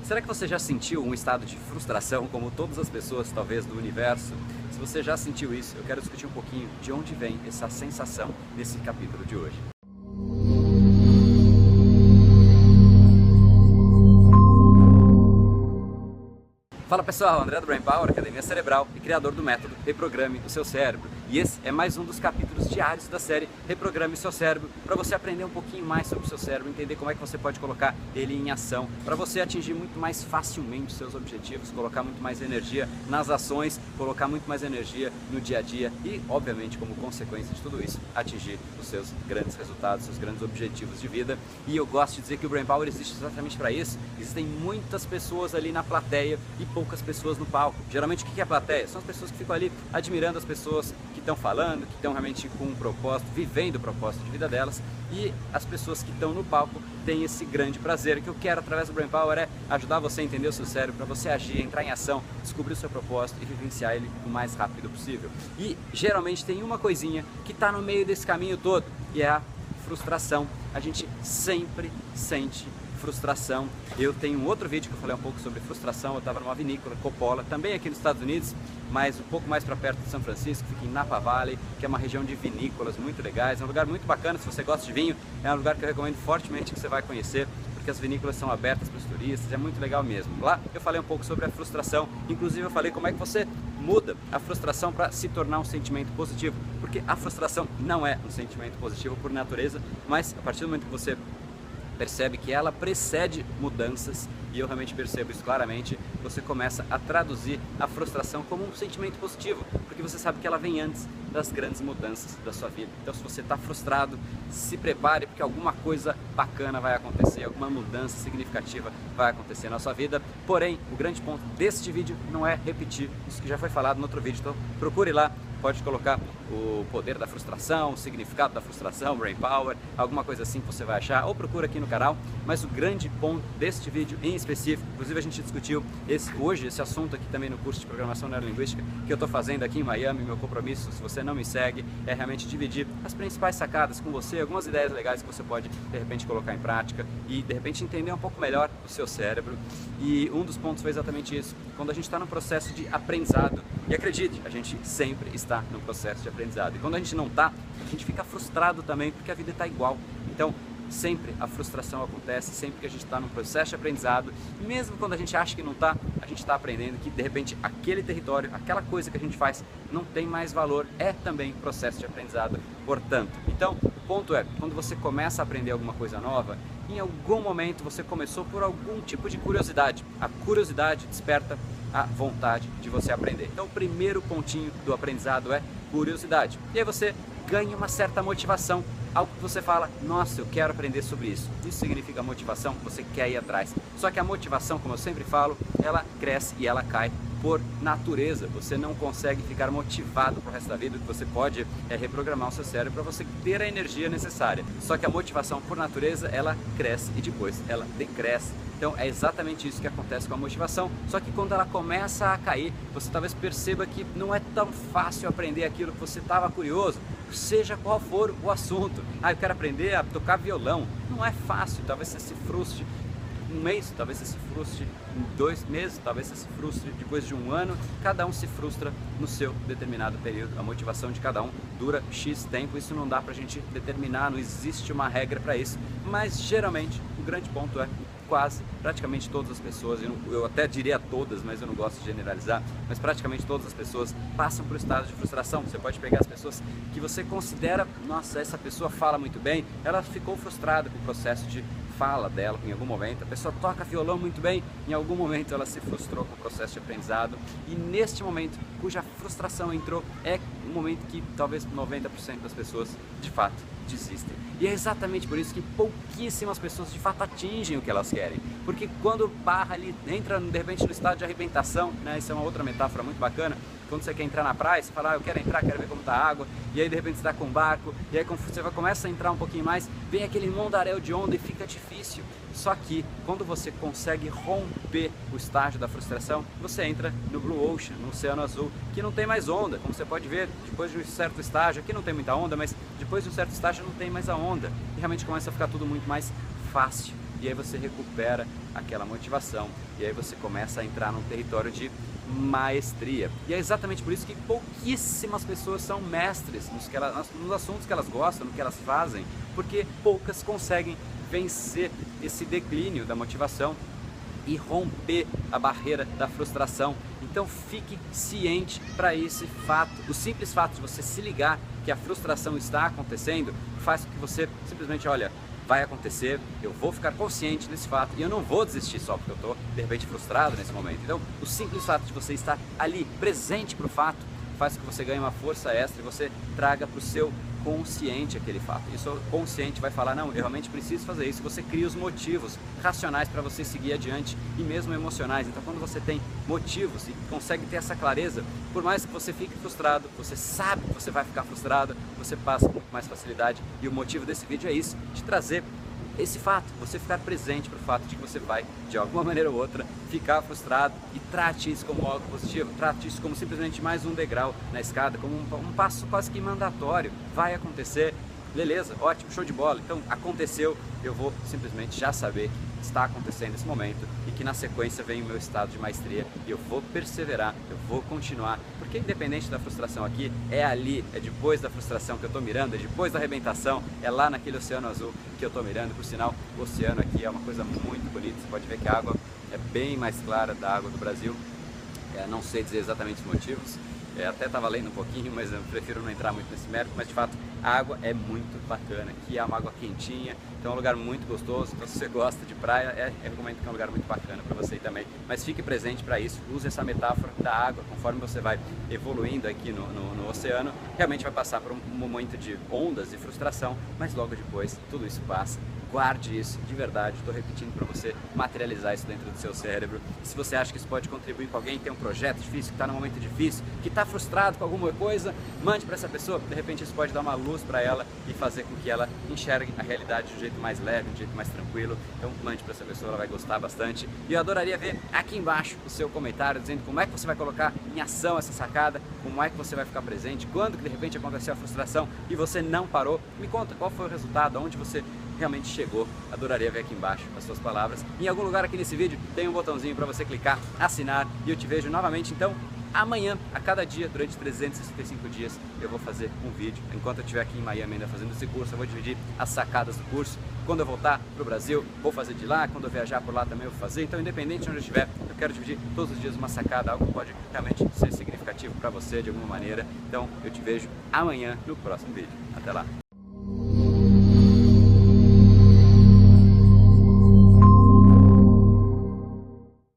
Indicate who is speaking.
Speaker 1: Será que você já sentiu um estado de frustração, como todas as pessoas, talvez, do universo? Se você já sentiu isso, eu quero discutir um pouquinho de onde vem essa sensação nesse capítulo de hoje. Fala pessoal, André do Brain Power, Academia Cerebral e criador do método Reprograme o Seu Cérebro. E esse é mais um dos capítulos diários da série Reprograme o Seu Cérebro, para você aprender um pouquinho mais sobre o seu cérebro, entender como é que você pode colocar ele em ação, para você atingir muito mais facilmente os seus objetivos, colocar muito mais energia nas ações, colocar muito mais energia no dia a dia e, obviamente, como consequência de tudo isso, atingir os seus grandes resultados, seus grandes objetivos de vida. E eu gosto de dizer que o Brain Power existe exatamente para isso. Existem muitas pessoas ali na plateia e poucas pessoas no palco. Geralmente o que é a plateia? São as pessoas que ficam ali admirando as pessoas que estão falando, que estão realmente com um propósito, vivendo o propósito de vida delas, e as pessoas que estão no palco têm esse grande prazer. O que eu quero através do Brain Power é ajudar você a entender o seu cérebro, para você agir, entrar em ação, descobrir o seu propósito e vivenciar ele o mais rápido possível. E geralmente tem uma coisinha que está no meio desse caminho todo, e é a frustração. A gente sempre sente frustração. Eu tenho um outro vídeo que eu falei um pouco sobre frustração. Eu estava numa vinícola, Coppola, também aqui nos Estados Unidos, mas um pouco mais para perto de São Francisco, fica em Napa Valley, que é uma região de vinícolas muito legais, é um lugar muito bacana. Se você gosta de vinho, é um lugar que eu recomendo fortemente que você vai conhecer, porque as vinícolas são abertas para os turistas, é muito legal mesmo. Lá eu falei um pouco sobre a frustração, inclusive eu falei como é que você muda a frustração para se tornar um sentimento positivo, porque a frustração não é um sentimento positivo por natureza, mas a partir do momento que você percebe que ela precede mudanças, e eu realmente percebo isso claramente, você começa a traduzir a frustração como um sentimento positivo, porque você sabe que ela vem antes das grandes mudanças da sua vida. Então se você está frustrado, se prepare, porque alguma coisa bacana vai acontecer, alguma mudança significativa vai acontecer na sua vida. Porém, o grande ponto deste vídeo não é repetir isso que já foi falado no outro vídeo, então procure lá. Pode colocar o poder da frustração, o significado da frustração, Brain Power, alguma coisa assim que você vai achar, ou procura aqui no canal. Mas o grande ponto deste vídeo em específico, inclusive a gente discutiu hoje esse assunto aqui também no curso de Programação Neurolinguística que eu estou fazendo aqui em Miami. Meu compromisso, se você não me segue, é realmente dividir as principais sacadas com você, algumas ideias legais que você pode de repente colocar em prática e de repente entender um pouco melhor o seu cérebro. E um dos pontos foi exatamente isso, quando a gente está no processo de aprendizado. E acredite, a gente sempre está no processo de aprendizado. E quando a gente não está, a gente fica frustrado também, porque a vida está igual. Então, sempre a frustração acontece, sempre que a gente está no processo de aprendizado, mesmo quando a gente acha que não está, a gente está aprendendo que de repente aquele território, aquela coisa que a gente faz não tem mais valor, é também processo de aprendizado, portanto. Então, o ponto é, quando você começa a aprender alguma coisa nova, em algum momento você começou por algum tipo de curiosidade. A curiosidade desperta a vontade de você aprender. Então o primeiro pontinho do aprendizado é curiosidade. E aí você ganha uma certa motivação, algo que você fala, nossa, eu quero aprender sobre isso. Isso significa motivação, você quer ir atrás. Só que a motivação, como eu sempre falo, ela cresce e ela cai por natureza. Você não consegue ficar motivado pro resto da vida. O que você pode é reprogramar o seu cérebro para você ter a energia necessária. Só que a motivação por natureza, ela cresce e depois ela decresce. Então é exatamente isso que acontece com a motivação, só que quando ela começa a cair, você talvez perceba que não é tão fácil aprender aquilo que você estava curioso, seja qual for o assunto. Ah, eu quero aprender a tocar violão. Não é fácil, talvez você se frustre um mês, talvez você se frustre em 2 meses, talvez você se frustre depois de 1 ano. Cada um se frustra no seu determinado período. A motivação de cada um dura X tempo, isso não dá pra gente determinar, não existe uma regra para isso, mas geralmente o grande ponto é praticamente todas as pessoas, eu até diria todas, mas eu não gosto de generalizar, mas praticamente todas as pessoas passam por estado de frustração. Você pode pegar as pessoas que você considera, nossa, essa pessoa fala muito bem, ela ficou frustrada com o processo de fala dela em algum momento. A pessoa toca violão muito bem, em algum momento ela se frustrou com o processo de aprendizado, e neste momento, cuja frustração entrou, é um momento que talvez 90% das pessoas de fato desistem. E é exatamente por isso que pouquíssimas pessoas de fato atingem o que elas querem, porque quando barra ali, entra de repente no estado de arrebentação, né? Isso é uma outra metáfora muito bacana. Quando você quer entrar na praia, você fala, eu quero entrar, quero ver como está a água, e aí de repente você está com um barco, e aí quando você começa a entrar um pouquinho mais, vem aquele mundaréu de onda e fica difícil. Só que quando você consegue romper o estágio da frustração, você entra no Blue Ocean, no Oceano Azul, que não tem mais onda. Como você pode ver, depois de um certo estágio, aqui não tem muita onda, mas depois de um certo estágio não tem mais a onda, e realmente começa a ficar tudo muito mais fácil. e aí você recupera aquela motivação, e aí você começa a entrar num território de maestria. E é exatamente por isso que pouquíssimas pessoas são mestres nos assuntos que elas gostam, no que elas fazem, porque poucas conseguem vencer esse declínio da motivação e romper a barreira da frustração. Então fique ciente para esse fato. O simples fato de você se ligar que a frustração está acontecendo faz com que você simplesmente, olha, vai acontecer, eu vou ficar consciente desse fato e eu não vou desistir só porque eu estou de repente frustrado nesse momento. Então o simples fato de você estar ali presente para o fato faz com que você ganhe uma força extra e você traga para o seu consciente aquele fato. E o seu consciente vai falar, não, eu realmente preciso fazer isso. Você cria os motivos racionais para você seguir adiante e mesmo emocionais. Então quando você tem motivos e consegue ter essa clareza, por mais que você fique frustrado, você sabe que você vai ficar frustrado, você passa com muito mais facilidade. E o motivo desse vídeo é isso, de trazer esse fato, você ficar presente para o fato de que você vai, de alguma maneira ou outra, ficar frustrado e trate isso como algo positivo, trate isso como simplesmente mais um degrau na escada, como um passo quase que mandatório. Vai acontecer, beleza, ótimo, show de bola. Então aconteceu, eu vou simplesmente já saber que está acontecendo nesse momento e que na sequência vem o meu estado de maestria e eu vou perseverar, eu vou continuar, porque independente da frustração aqui, é ali, é depois da frustração que eu estou mirando, é depois da arrebentação, é lá naquele oceano azul que eu estou mirando. Por sinal, o oceano aqui é uma coisa muito bonita, você pode ver que a água é bem mais clara da água do Brasil, não sei dizer exatamente os motivos, até estava lendo um pouquinho, mas eu prefiro não entrar muito nesse mérito, mas de fato a água é muito bacana, aqui é uma água quentinha, então é um lugar muito gostoso. Então se você gosta de praia, eu recomendo que é um lugar muito bacana para você também, mas fique presente para isso, use essa metáfora da água, conforme você vai evoluindo aqui no oceano, realmente vai passar por um momento de ondas e frustração, mas logo depois tudo isso passa. Guarde isso de verdade, estou repetindo para você materializar isso dentro do seu cérebro. E se você acha que isso pode contribuir com alguém que tem um projeto difícil, que está num momento difícil, que está frustrado com alguma coisa, mande para essa pessoa, de repente isso pode dar uma luz para ela e fazer com que ela enxergue a realidade de um jeito mais leve, de um jeito mais tranquilo. Então mande para essa pessoa, ela vai gostar bastante. E eu adoraria ver aqui embaixo o seu comentário dizendo como é que você vai colocar em ação essa sacada, como é que você vai ficar presente, quando que de repente aconteceu a frustração e você não parou. Me conta qual foi o resultado, aonde você realmente chegou. Adoraria ver aqui embaixo as suas palavras. Em algum lugar aqui nesse vídeo tem um botãozinho para você clicar, assinar, e eu te vejo novamente então amanhã, a cada dia, durante 365 dias, eu vou fazer um vídeo. Enquanto eu estiver aqui em Miami ainda fazendo esse curso, eu vou dividir as sacadas do curso. Quando eu voltar para o Brasil, vou fazer de lá. Quando eu viajar por lá também eu vou fazer. Então, independente de onde eu estiver, eu quero dividir todos os dias uma sacada, algo que pode realmente ser significativo para você de alguma maneira. Então, eu te vejo amanhã no próximo vídeo. Até lá!